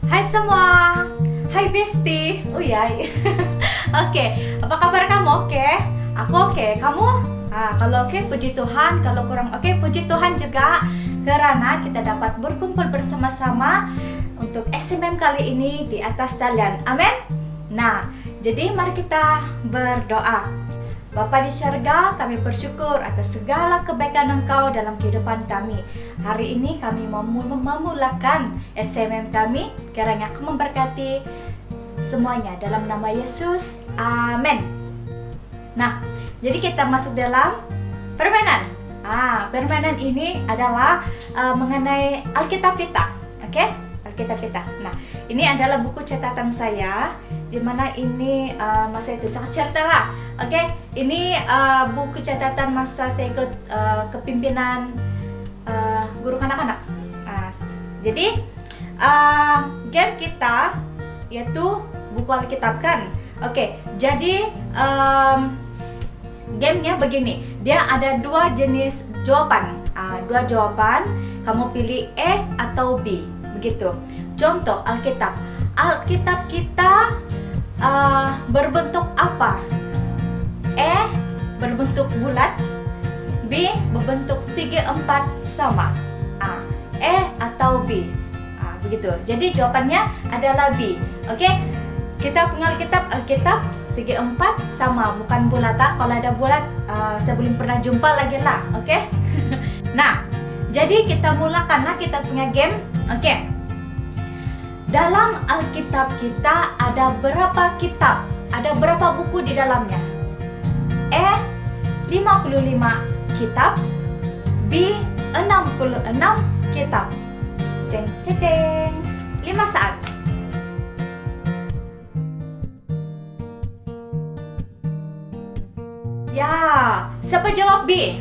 Hai semua, hai Besti, uyai. Oke, apa kabar kamu? Oke, aku oke. Kamu? Kalau oke, puji Tuhan. Kalau kurang oke, puji Tuhan juga. Karena kita dapat berkumpul bersama-sama untuk SMM kali ini di atas talian. Amin. Nah, jadi mari kita berdoa. Bapa di syurga, kami bersyukur atas segala kebaikan Engkau dalam kehidupan kami. Hari ini kami memulakan SMM kami. Kiranya Engkau memberkati semuanya dalam nama Yesus. Amin. Nah, jadi kita masuk dalam permainan. Permainan ini adalah mengenai Alkitab kita. Oke? Alkitab kita. Nah, ini adalah buku catatan saya, dimana ini masa itu sangat cerita. Oke, ini buku catatan masa saya ikut kepimpinan guru kanak-kanak. Jadi game kita yaitu buku Alkitab kan. Oke, jadi gamenya begini. Dia ada dua jenis jawaban. Dua jawaban. Kamu pilih E atau B. Begitu. Contoh Alkitab. Alkitab kita berbentuk apa? E berbentuk bulat, B berbentuk segi empat sama. E atau B. Begitu. Jadi jawabannya adalah B. Oke? Kita punya Alkitab segi empat sama, bukan bulat. Kalau ada bulat, saya belum pernah jumpa lagi lah. Oke? Nah, jadi kita mulakan kita punya game. Oke. Dalam Alkitab kita ada berapa kitab? Ada berapa buku di dalamnya? E 55 kitab, B 66 kitab. Ceng ceng. 5 saat. Ya, siapa jawab B?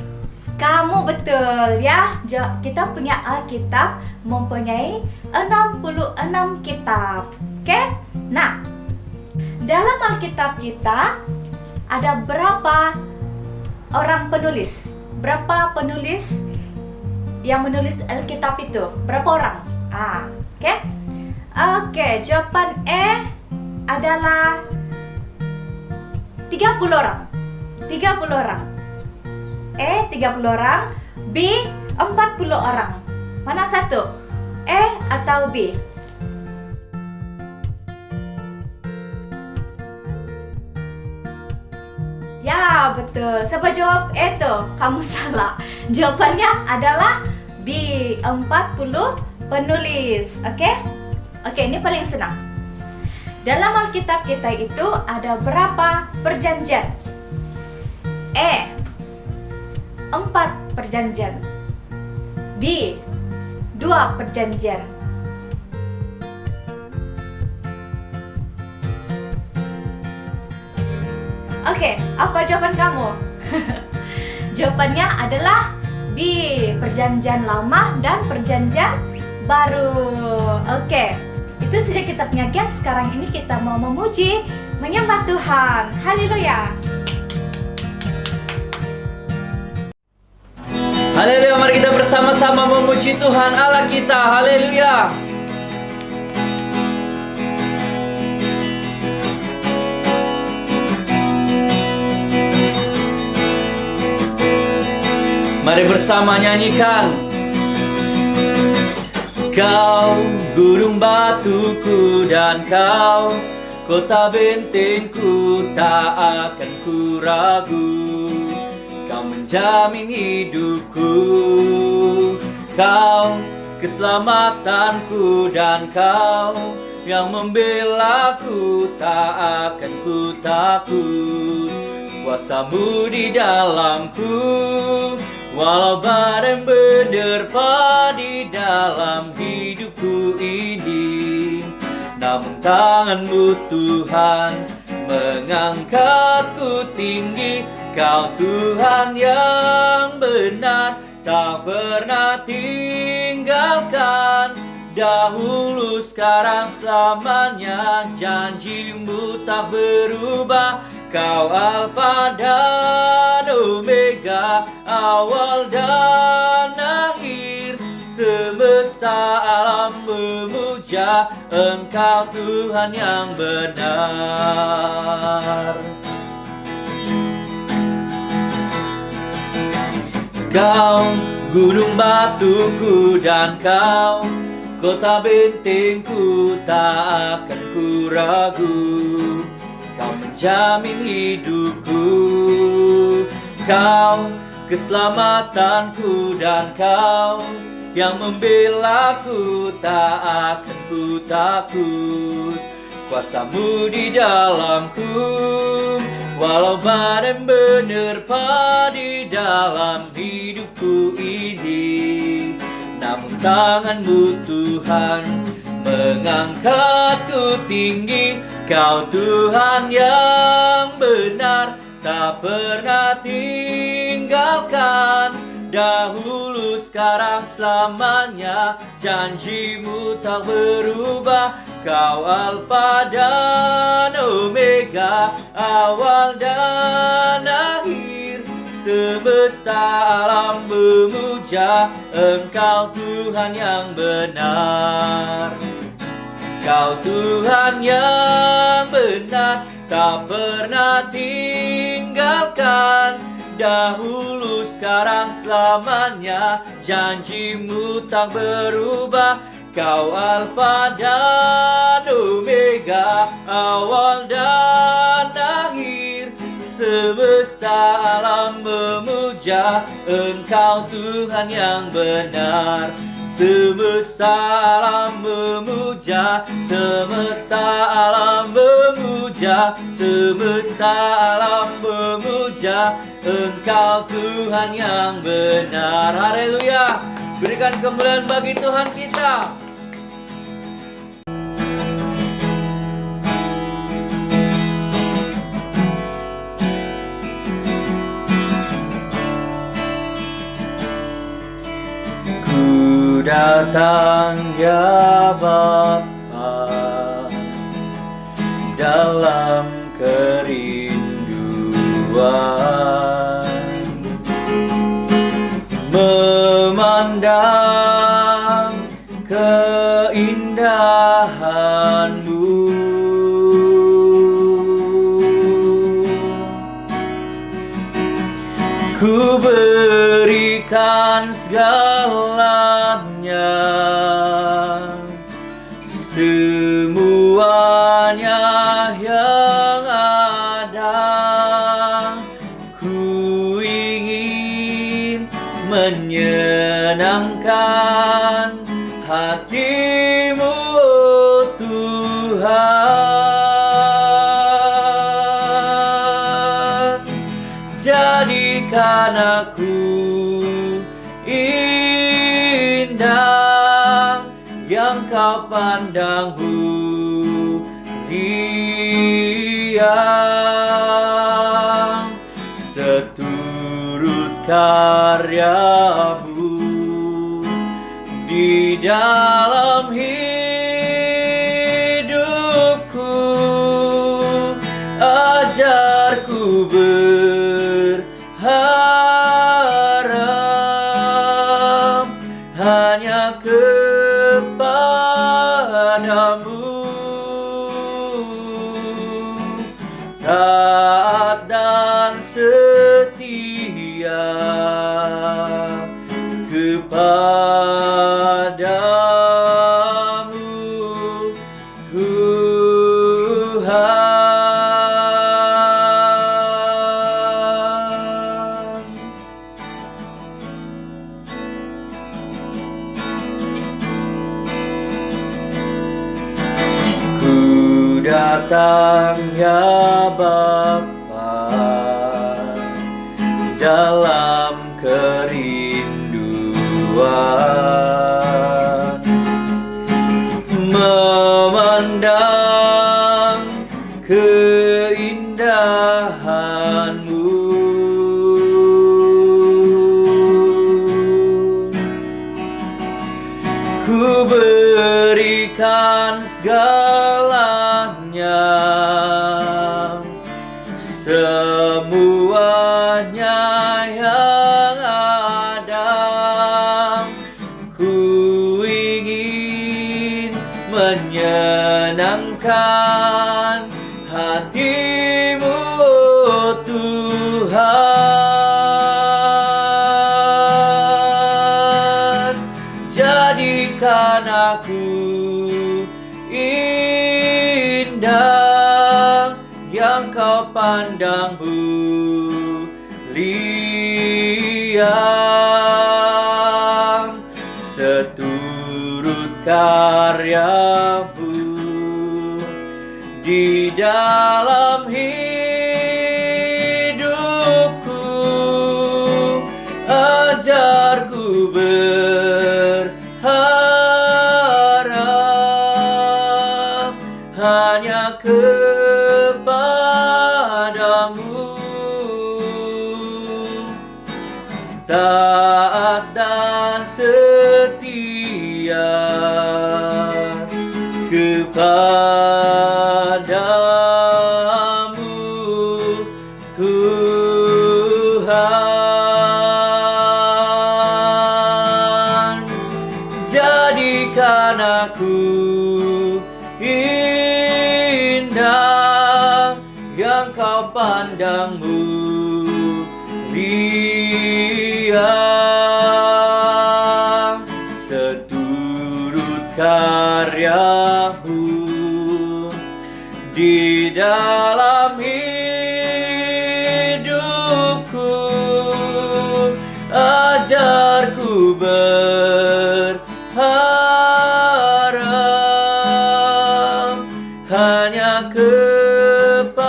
Kamu betul ya. Kita punya Alkitab mempunyai 66 kitab. Oke? Nah, dalam Alkitab kita ada berapa orang penulis? Berapa penulis yang menulis Alkitab itu? Berapa orang? Oke? Oke, jawaban E adalah 30 orang. 30 orang. E 30 orang, B 40 orang. Mana satu? E atau B? Ya, betul. Siapa jawab E tuh? Kamu salah. Jawabannya adalah B, 40 penulis. Oke? Oke, ini paling senang. Dalam Alkitab kita itu ada berapa perjanjian? E 4 perjanjian, B 2 perjanjian. Oke, apa jawaban kamu? Jawabannya adalah B, perjanjian lama dan perjanjian baru. Oke, itu saja kita punya game. Sekarang ini kita mau memuji, menyembah Tuhan. Haleluya. Haleluya, mari kita bersama-sama memuji Tuhan Allah kita. Haleluya. Mari bersama nyanyikan. Kau gunung batuku dan kau kota bentengku, tak akan ku ragu. Kau menjamin hidupku, Kau keselamatanku, dan Kau yang membelaku, tak akan ku takut. Kuasamu di dalamku, walau badai menerpa di dalam hidupku ini. Namun tanganmu Tuhan mengangkatku tinggi. Kau Tuhan yang benar, tak pernah tinggalkan. Dahulu, sekarang, selamanya, janjimu tak berubah. Kau Alfa dan Omega, awal dan akhir. Semesta semesta alam memuja Engkau Tuhan yang benar. Kau gunung batuku dan kau kota bentengku, tak akan ku ragu. Kau menjamin hidupku, kau keselamatanku dan kau yang membelaku, tak akan ku takut. Kuasamu di dalamku, walau badai menerpa di dalam hidupku ini. Namun tanganmu Tuhan mengangkatku tinggi. Kau Tuhan yang benar, tak pernah tinggalkan. Dahulu, sekarang, selamanya, janjimu tak berubah. Kau Alfa dan Omega, awal dan akhir. Semesta alam memuja Engkau Tuhan yang benar. Kau Tuhan yang benar, tak pernah tinggalkan. Dahulu, sekarang, selamanya, janjimu tak berubah. Kau Alfa dan Omega, awal dan akhir. Semesta alam memuja Engkau Tuhan yang benar. Semesta alam memuja, semesta alam memuja, semesta alam memuja Engkau Tuhan yang benar. Haleluya. Berikan kemuliaan bagi Tuhan kita. Ku datang ya Bapa dalam kerinduan, memandang keindahan-Mu. Ku berikan segalanya, semuanya yang ada. Ku ingin menyenangkan hati-Mu, oh Tuhan. Jadikan aku indah yang Kau pandang diam, seturut karya-Mu di dalam hidupku. Ajarku berharap hanya kepada-Mu, taat dan setia kepada-Mu, Tuhan. Ku datang ya Bapa dalam kerinduan, memandang keindahan-Mu. Ku berikan segalanya, semuanya yang ada. Ku ingin menyenangkan hatimu, Tuhan. Jadikan aku indah yang kau pandang mulia, seturut karyamu di dalam hidupku. Ajarku berharap hanya kepadamu, taat dan setia kepadamu, Tuhan. Jadikan aku indah yang kau pandang mulia, seturut karyamu di dalam hidupku. Ajarku berharap hanya kepadamu,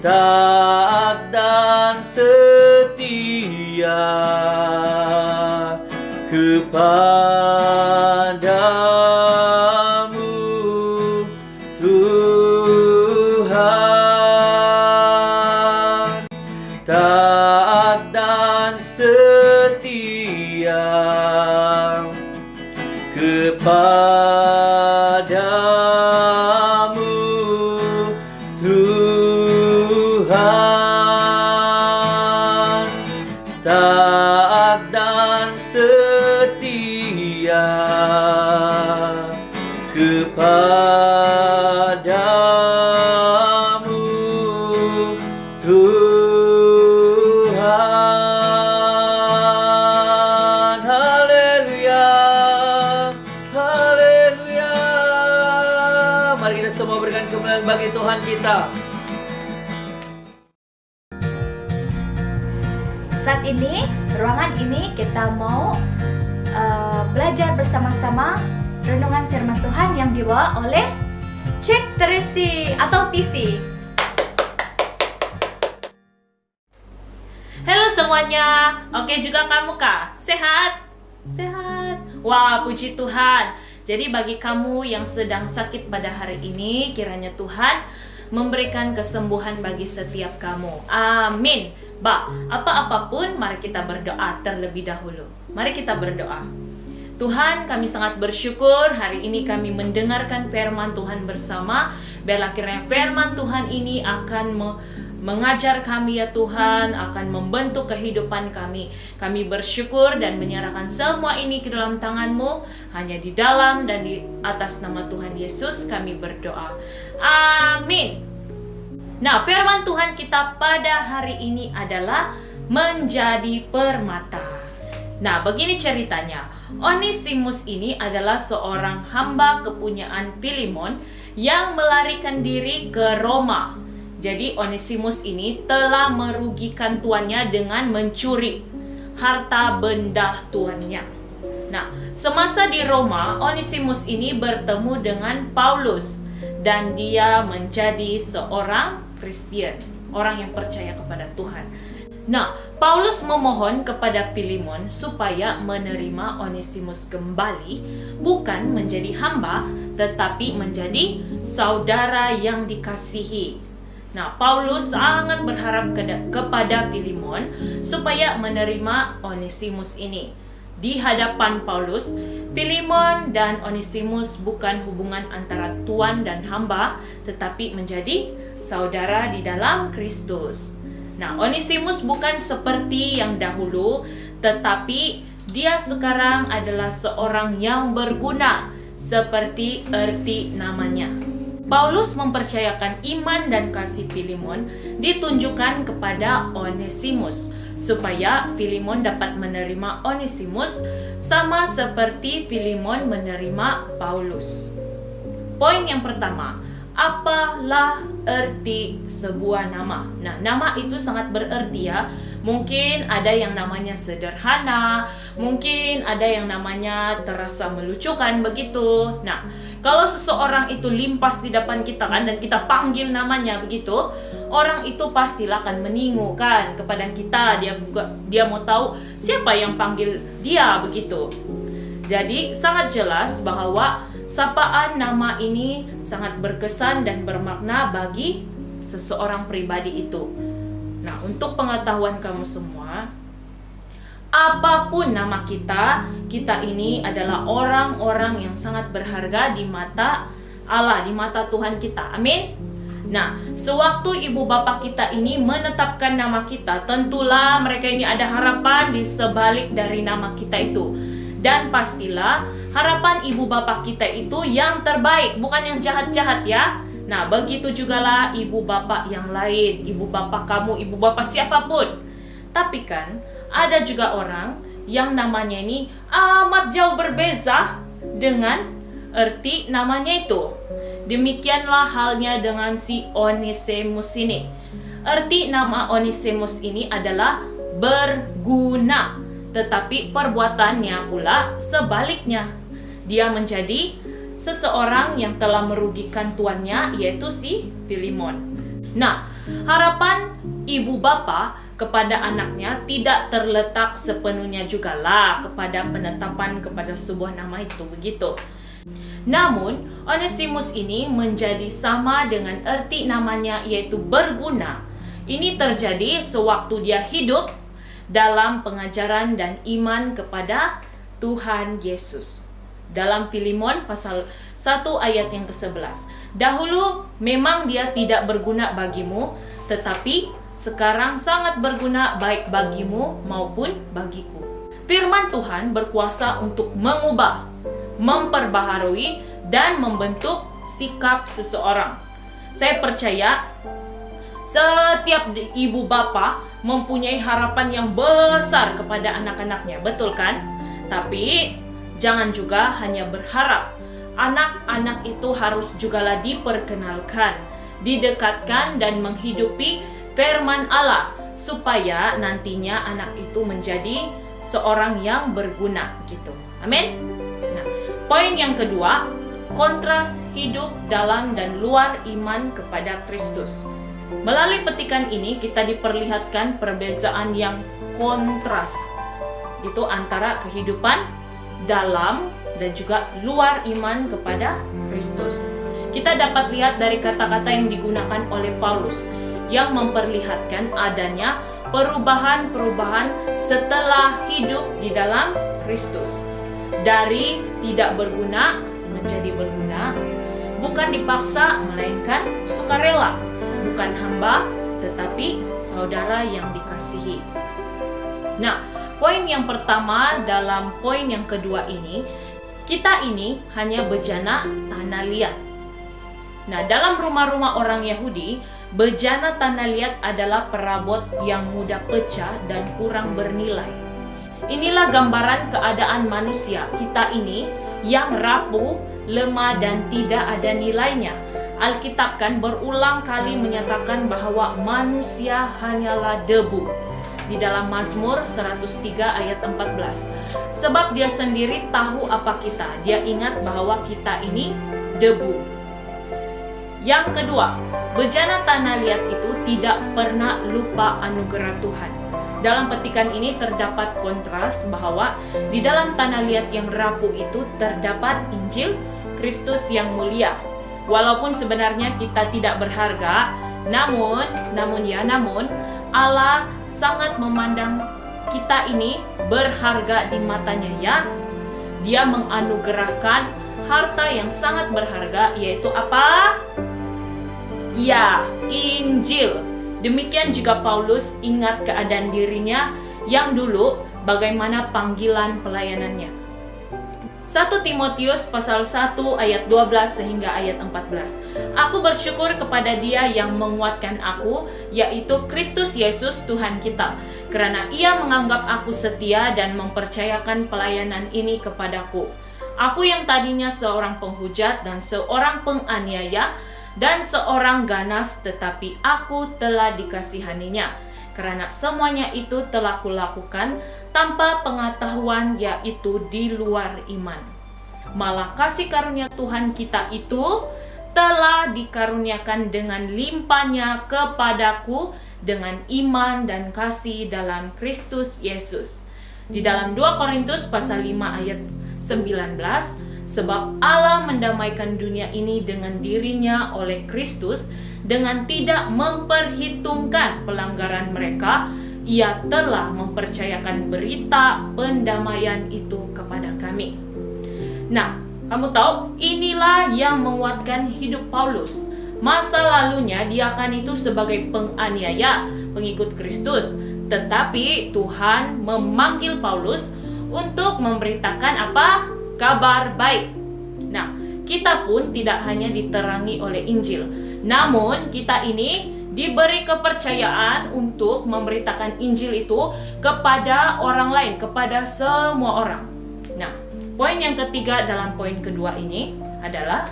taat dan setia kepadamu, Tuhan. Taat dan setia kepadamu, Tuhan. Taat dan setia kepadamu, Tuhan. Haleluya, haleluya. Mari kita semua berikan kemuliaan bagi Tuhan kita. Saat ini, ruangan ini kita mau belajar bersama-sama renungan firman Tuhan yang dibawa oleh Cik Tracy atau TC. Halo semuanya, oke juga kamu Kak? Sehat? Sehat? Wah, puji Tuhan. Jadi bagi kamu yang sedang sakit pada hari ini, kiranya Tuhan memberikan kesembuhan bagi setiap kamu. Amin. Apa-apapun, mari kita berdoa terlebih dahulu. Mari kita berdoa. Tuhan, kami sangat bersyukur hari ini kami mendengarkan firman Tuhan bersama. Biarlah kiranya firman Tuhan ini akan mengajar kami ya Tuhan, akan membentuk kehidupan kami. Kami bersyukur dan menyerahkan semua ini ke dalam tangan-Mu. Hanya di dalam dan di atas nama Tuhan Yesus kami berdoa. Amin. Nah, firman Tuhan kita pada hari ini adalah menjadi permata. Nah, begini ceritanya. Onesimus ini adalah seorang hamba kepunyaan Filemon yang melarikan diri ke Roma. Jadi Onesimus ini telah merugikan tuannya dengan mencuri harta benda tuannya. Nah, semasa di Roma, Onesimus ini bertemu dengan Paulus dan dia menjadi seorang Kristen, orang yang percaya kepada Tuhan. Nah, Paulus memohon kepada Filemon supaya menerima Onesimus kembali, bukan menjadi hamba, tetapi menjadi saudara yang dikasihi. Nah, Paulus sangat berharap kepada Filemon supaya menerima Onesimus ini. Di hadapan Paulus, Filemon dan Onesimus bukan hubungan antara tuan dan hamba, tetapi menjadi saudara di dalam Kristus. Nah, Onesimus bukan seperti yang dahulu, tetapi dia sekarang adalah seorang yang berguna seperti arti namanya. Paulus mempercayakan iman dan kasih Filemon ditunjukkan kepada Onesimus supaya Filemon dapat menerima Onesimus sama seperti Filemon menerima Paulus. Poin yang pertama, apalah arti sebuah nama? Nah, nama itu sangat berarti ya. Mungkin ada yang namanya sederhana, mungkin ada yang namanya terasa melucukan begitu. Nah, kalau seseorang itu limpas di depan kita kan dan kita panggil namanya begitu, orang itu pastilah akan meninggu kan kepada kita. Dia mau tahu siapa yang panggil dia begitu. Jadi sangat jelas bahwa sapaan nama ini sangat berkesan dan bermakna bagi seseorang pribadi itu. Nah, untuk pengetahuan kamu semua, apapun nama kita ini adalah orang-orang yang sangat berharga di mata Allah, di mata Tuhan kita. Amin. Nah, sewaktu ibu bapak kita ini menetapkan nama kita, tentulah mereka ini ada harapan di sebalik dari nama kita itu. Dan pastilah harapan ibu bapak kita itu yang terbaik, bukan yang jahat-jahat ya. Nah, begitu jugalah ibu bapak yang lain, ibu bapak kamu, ibu bapak siapapun. Tapi kan, ada juga orang yang namanya ini amat jauh berbeza dengan arti namanya itu. Demikianlah halnya dengan si Onesimus ini. Arti nama Onesimus ini adalah berguna, tetapi perbuatannya pula sebaliknya. Dia menjadi seseorang yang telah merugikan tuannya, yaitu si Filemon. Nah, harapan ibu bapa kepada anaknya tidak terletak sepenuhnya jugalah kepada penetapan kepada sebuah nama itu begitu. Namun, Onesimus ini menjadi sama dengan arti namanya, yaitu berguna. Ini terjadi sewaktu dia hidup dalam pengajaran dan iman kepada Tuhan Yesus. Dalam Filemon pasal 1 ayat yang ke-11. Dahulu memang dia tidak berguna bagimu, tetapi sekarang sangat berguna baik bagimu maupun bagiku. Firman Tuhan berkuasa untuk mengubah, memperbaharui, dan membentuk sikap seseorang. Saya percaya setiap ibu bapa mempunyai harapan yang besar kepada anak-anaknya, betul kan? Tapi jangan juga hanya berharap. Anak-anak itu harus jugalah diperkenalkan, didekatkan, dan menghidupi firman Allah supaya nantinya anak itu menjadi seorang yang berguna gitu. Amin. Nah, poin yang kedua, kontras hidup dalam dan luar iman kepada Kristus. Melalui petikan ini kita diperlihatkan perbezaan yang kontras gitu antara kehidupan dalam dan juga luar iman kepada Kristus. Kita dapat lihat dari kata-kata yang digunakan oleh Paulus yang memperlihatkan adanya perubahan-perubahan setelah hidup di dalam Kristus. Dari tidak berguna menjadi berguna, bukan dipaksa melainkan sukarela, bukan hamba tetapi saudara yang dikasihi. Nah, poin yang pertama dalam poin yang kedua ini, kita ini hanya bejana tanah liat. Nah, dalam rumah-rumah orang Yahudi, bejana tanah liat adalah perabot yang mudah pecah dan kurang bernilai. Inilah gambaran keadaan manusia kita ini yang rapuh, lemah, dan tidak ada nilainya. Alkitab kan berulang kali menyatakan bahwa manusia hanyalah debu. Di dalam Mazmur 103 ayat 14. Sebab dia sendiri tahu apa kita. Dia ingat bahwa kita ini debu. Yang kedua, bejana tanah liat itu tidak pernah lupa anugerah Tuhan. Dalam petikan ini terdapat kontras bahwa di dalam tanah liat yang rapuh itu terdapat Injil Kristus yang mulia. Walaupun sebenarnya kita tidak berharga, namun Allah sangat memandang kita ini berharga di matanya ya. Dia menganugerahkan harta yang sangat berharga, yaitu apa? Ya, Injil. Demikian juga Paulus ingat keadaan dirinya yang dulu bagaimana panggilan pelayanannya. 1 Timotius pasal 1 ayat 12 sehingga ayat 14. Aku bersyukur kepada Dia yang menguatkan aku, yaitu Kristus Yesus Tuhan kita, karena Ia menganggap aku setia dan mempercayakan pelayanan ini kepadaku. Aku yang tadinya seorang penghujat dan seorang penganiaya dan seorang ganas, tetapi aku telah dikasihaninya, karena semuanya itu telah kulakukan tanpa pengetahuan, yaitu di luar iman. Malah kasih karunia Tuhan kita itu telah dikaruniakan dengan limpahnya kepadaku dengan iman dan kasih dalam Kristus Yesus. Di dalam 2 Korintus pasal 5 ayat 19, sebab Allah mendamaikan dunia ini dengan dirinya oleh Kristus, dengan tidak memperhitungkan pelanggaran mereka. Ia telah mempercayakan berita pendamaian itu kepada kami. Nah, kamu tahu, inilah yang menguatkan hidup Paulus. Masa lalunya dia kan itu sebagai penganiaya, pengikut Kristus. Tetapi Tuhan memanggil Paulus untuk memberitakan apa? Kabar baik. Nah, kita pun tidak hanya diterangi oleh Injil, namun kita ini diberi kepercayaan untuk memberitakan Injil itu kepada orang lain, kepada semua orang. Nah, poin yang ketiga dalam poin kedua ini adalah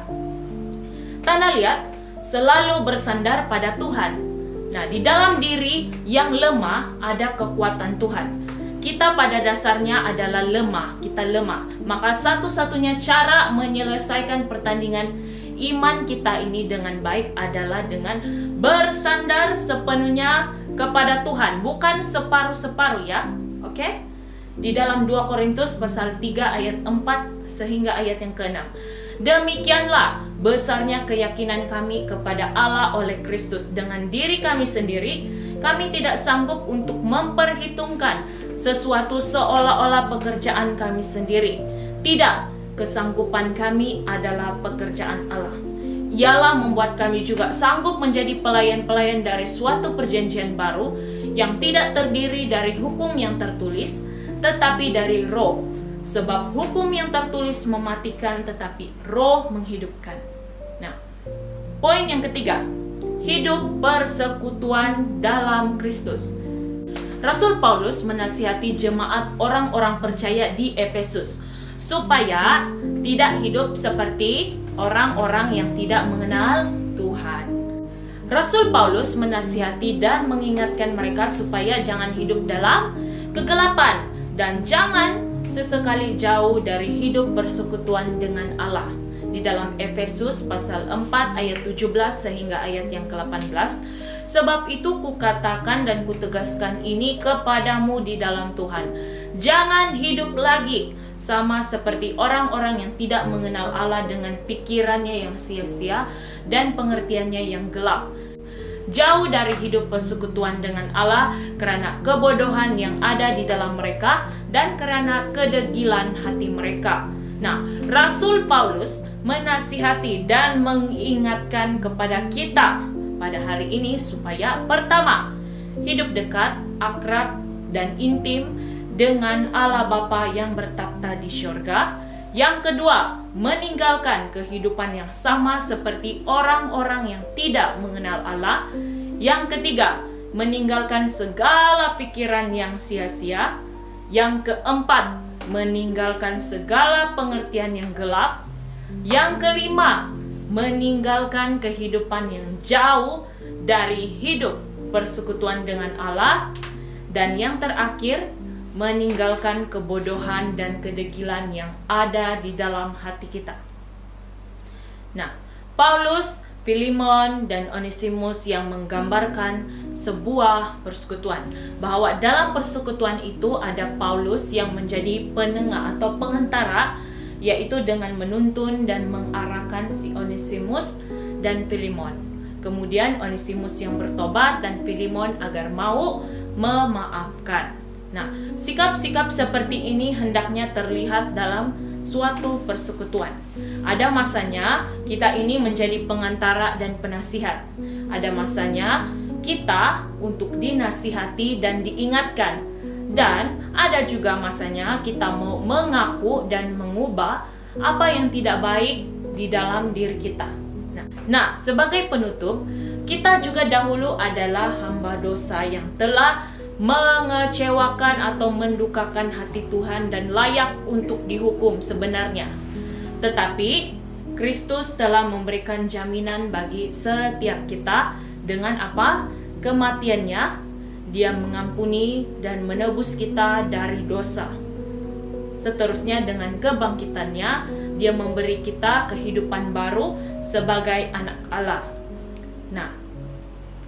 tanda liat selalu bersandar pada Tuhan. Nah, di dalam diri yang lemah ada kekuatan Tuhan. Kita pada dasarnya adalah lemah, kita lemah. Maka satu-satunya cara menyelesaikan pertandingan iman kita ini dengan baik adalah dengan bersandar sepenuhnya kepada Tuhan, bukan separuh-separuh ya. Oke? Di dalam 2 Korintus pasal 3 ayat 4 sehingga ayat yang ke-6. Demikianlah besarnya keyakinan kami kepada Allah oleh Kristus. Dengan diri kami sendiri, kami tidak sanggup untuk memperhitungkan sesuatu seolah-olah pekerjaan kami sendiri. Tidak, kesanggupan kami adalah pekerjaan Allah. Ialah membuat kami juga sanggup menjadi pelayan-pelayan dari suatu perjanjian baru yang tidak terdiri dari hukum yang tertulis, tetapi dari roh. Sebab hukum yang tertulis mematikan, tetapi roh menghidupkan. Nah, poin yang ketiga, hidup persekutuan dalam Kristus. Rasul Paulus menasihati jemaat orang-orang percaya di Efesus supaya tidak hidup seperti orang-orang yang tidak mengenal Tuhan. Rasul Paulus menasihati dan mengingatkan mereka supaya jangan hidup dalam kegelapan dan jangan sesekali jauh dari hidup persekutuan dengan Allah. Di dalam Efesus pasal 4 ayat 17 sehingga ayat yang ke-18, sebab itu kukatakan dan kutegaskan ini kepadamu di dalam Tuhan, jangan hidup lagi sama seperti orang-orang yang tidak mengenal Allah dengan pikirannya yang sia-sia dan pengertiannya yang gelap. Jauh dari hidup persekutuan dengan Allah karena kebodohan yang ada di dalam mereka dan karena kedegilan hati mereka. Nah, Rasul Paulus menasihati dan mengingatkan kepada kita pada hari ini supaya pertama, hidup dekat, akrab, dan intim dengan Allah Bapa yang bertakhta di syurga. Yang kedua, meninggalkan kehidupan yang sama seperti orang-orang yang tidak mengenal Allah. Yang ketiga, meninggalkan segala pikiran yang sia-sia. Yang keempat, meninggalkan segala pengertian yang gelap. Yang kelima, meninggalkan kehidupan yang jauh dari hidup persekutuan dengan Allah. Dan yang terakhir, meninggalkan kebodohan dan kedegilan yang ada di dalam hati kita. Nah, Paulus, Filemon, dan Onesimus yang menggambarkan sebuah persekutuan, bahwa dalam persekutuan itu ada Paulus yang menjadi penengah atau pengantara, yaitu dengan menuntun dan mengarahkan si Onesimus dan Filemon. Kemudian Onesimus yang bertobat dan Filemon agar mau memaafkan. Nah, sikap-sikap seperti ini hendaknya terlihat dalam suatu persekutuan. Ada masanya kita ini menjadi pengantara dan penasihat. Ada masanya kita untuk dinasihati dan diingatkan. Dan ada juga masanya kita mau mengaku dan mengubah apa yang tidak baik di dalam diri kita. Nah, sebagai penutup, kita juga dahulu adalah hamba dosa yang telah mengecewakan atau mendukakan hati Tuhan dan layak untuk dihukum sebenarnya. Tetapi Kristus telah memberikan jaminan bagi setiap kita dengan apa? Kematiannya, Dia mengampuni dan menebus kita dari dosa. Seterusnya dengan kebangkitannya, Dia memberi kita kehidupan baru sebagai anak Allah. Nah,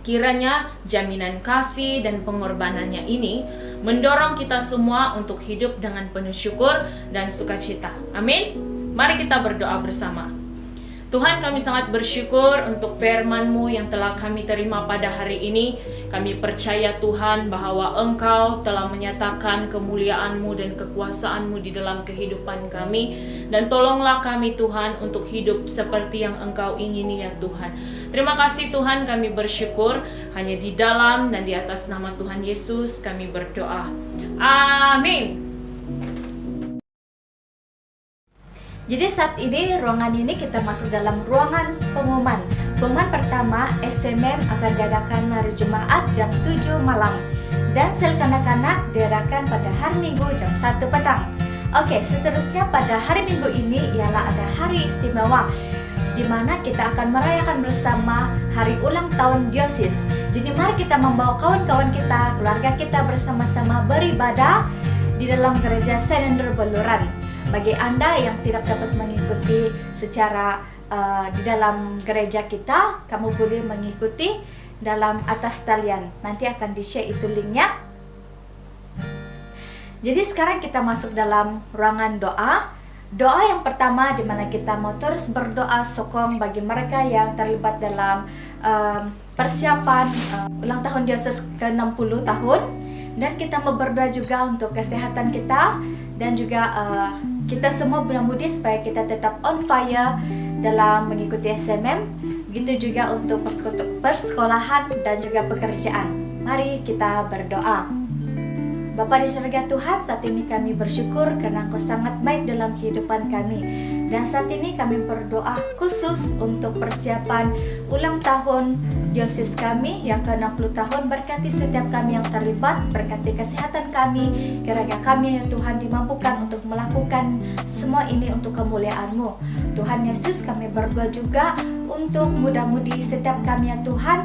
kiranya jaminan kasih dan pengorbanannya ini mendorong kita semua untuk hidup dengan penuh syukur dan sukacita. Amin. Mari kita berdoa bersama. Tuhan, kami sangat bersyukur untuk firman-Mu yang telah kami terima pada hari ini. Kami percaya Tuhan bahwa Engkau telah menyatakan kemuliaan-Mu dan kekuasaan-Mu di dalam kehidupan kami. Dan tolonglah kami Tuhan untuk hidup seperti yang Engkau ingini ya Tuhan. Terima kasih Tuhan, kami bersyukur hanya di dalam dan di atas nama Tuhan Yesus kami berdoa. Amin. Jadi saat ini ruangan ini kita masuk dalam ruangan pengumuman. Pengumuman pertama, SMM akan diadakan hari Jumat jam 7 malam. Dan sel kanak-kanak diadakan pada hari Minggu jam 1 petang. Oke, seterusnya pada hari Minggu ini ialah ada hari istimewa, di mana kita akan merayakan bersama hari ulang tahun Diosis. Jadi mari kita membawa kawan-kawan kita, keluarga kita bersama-sama beribadah di dalam gereja Senender Beluran. Bagi Anda yang tidak dapat mengikuti secara di dalam gereja kita, kamu boleh mengikuti dalam atas talian. Nanti akan di-share itu linknya. Jadi sekarang kita masuk dalam ruangan doa. Doa yang pertama di mana kita mau terus berdoa sokong bagi mereka yang terlibat dalam persiapan ulang tahun Diosis ke-60 tahun. Dan kita mau berdoa juga untuk kesehatan kita dan juga kita semua mudah-mudi supaya kita tetap on fire dalam mengikuti SMM. Begitu juga untuk persekolahan dan juga pekerjaan. Mari kita berdoa. Bapa di surga Tuhan, saat ini kami bersyukur karena Engkau sangat baik dalam kehidupan kami. Dan saat ini kami berdoa khusus untuk persiapan ulang tahun Diosis kami yang ke-60 tahun. Berkati setiap kami yang terlibat, berkati kesehatan kami. Kiranya kami ya Tuhan dimampukan untuk melakukan semua ini untuk kemuliaan-Mu. Tuhan Yesus, kami berdoa juga untuk mudah-mudi setiap kami ya Tuhan,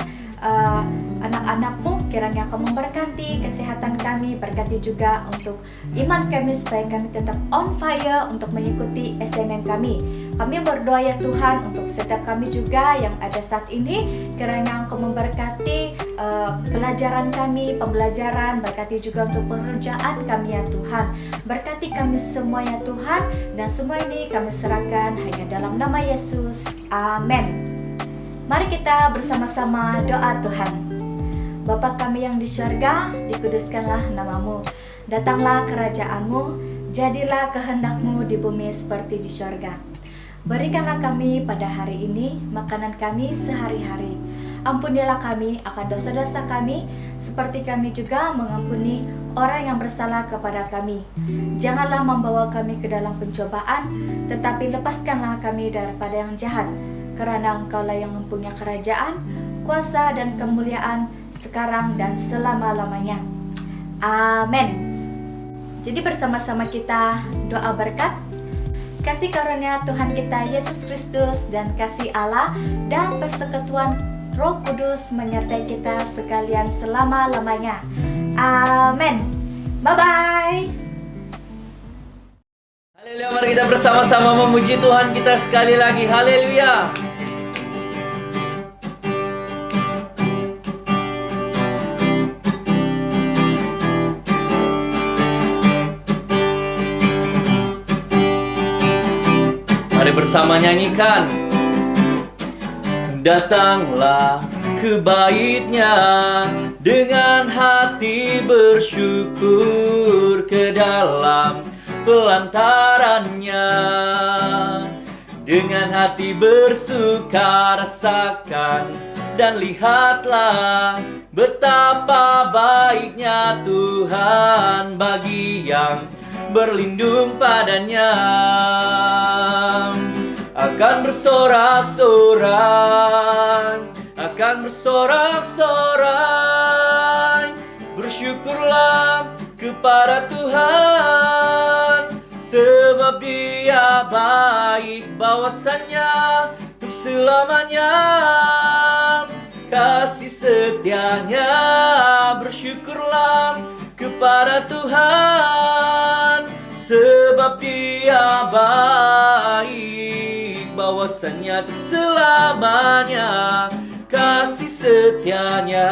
anak-anak-Mu, kiranya Kau memberkati kesehatan kami, berkati juga untuk iman kami supaya kami tetap on fire untuk mengikuti SMM kami. Kami berdoa ya Tuhan untuk setiap kami juga yang ada saat ini, kiranya Engkau memberkati pelajaran kami, pembelajaran, berkati juga untuk pekerjaan kami ya Tuhan. Berkati kami semua ya Tuhan, dan semua ini kami serahkan hanya dalam nama Yesus. Amin. Mari kita bersama-sama doa Tuhan. Bapa kami yang di syurga, dikuduskanlah nama-Mu. Datanglah kerajaan-Mu, jadilah kehendak-Mu di bumi seperti di syurga. Berikanlah kami pada hari ini makanan kami sehari-hari. Ampunilah kami akan dosa-dosa kami, seperti kami juga mengampuni orang yang bersalah kepada kami. Janganlah membawa kami ke dalam pencobaan, tetapi lepaskanlah kami daripada yang jahat. Karena Engkaulah yang mempunyai kerajaan, kuasa dan kemuliaan sekarang dan selama-lamanya. Amin. Jadi bersama-sama kita doa berkat. Kasih karunia Tuhan kita Yesus Kristus dan kasih Allah dan persekutuan Roh Kudus menyertai kita sekalian selama-lamanya. Amin. Bye-bye. Haleluya, mari kita bersama-sama memuji Tuhan kita sekali lagi. Haleluya. Mari bersama nyanyikan. Datanglah ke bait-Nya dengan hati bersyukur, ke dalam pelantarannya dengan hati bersuka rasakan dan lihatlah betapa baiknya Tuhan bagi yang berlindung padanya. Akan bersorak-sorai, akan bersorak-sorai. Bersyukurlah kepada Tuhan, sebab Dia baik, bahwasannya untuk selamanya kasih setianya. Bersyukurlah kepada Tuhan, sebab Dia baik, bahwasannya untuk selamanya kasih setianya.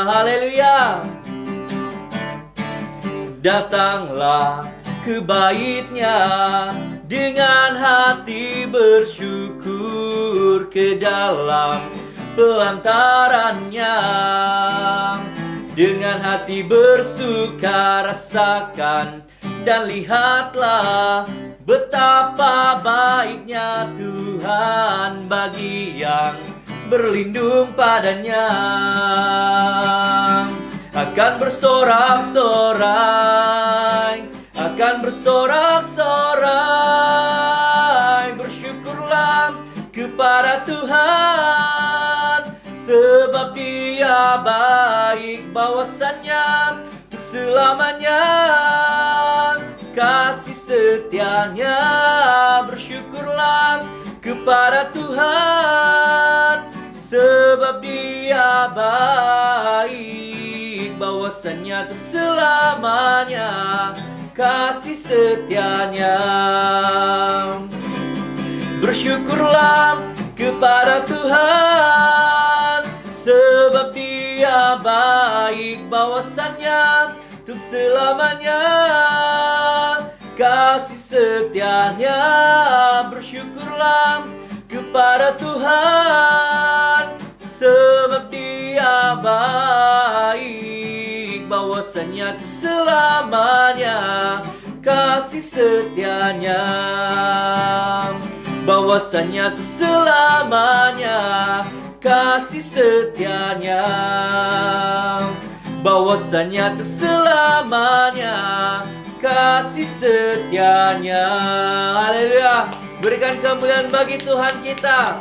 Haleluya. Datanglah ke bait-Nya dengan hati bersyukur, ke dalam pelantarannya dengan hati bersuka rasakan dan lihatlah betapa baiknya Tuhan bagi yang berlindung padanya. Akan bersorak-sorai, akan bersorak-sorai. Bersyukurlah kepada Tuhan, sebab Dia baik, bahwasannya untuk selamanya kasih setianya. Bersyukurlah kepada Tuhan, sebab Dia baik, bahwasannya untuk selamanya kasih setianya. Bersyukurlah kepada Tuhan, sebab Dia baik, bahwasannya untuk selamanya kasih setianya. Bersyukurlah kepada Tuhan, sebab Dia baik, bahwasannya untuk selamanya kasih setianya. Bahwasannya untuk selamanya kasih setianya. Bahwasannya untuk selamanya kasih setianya. Haleluya. Berikan kemuliaan bagi Tuhan kita.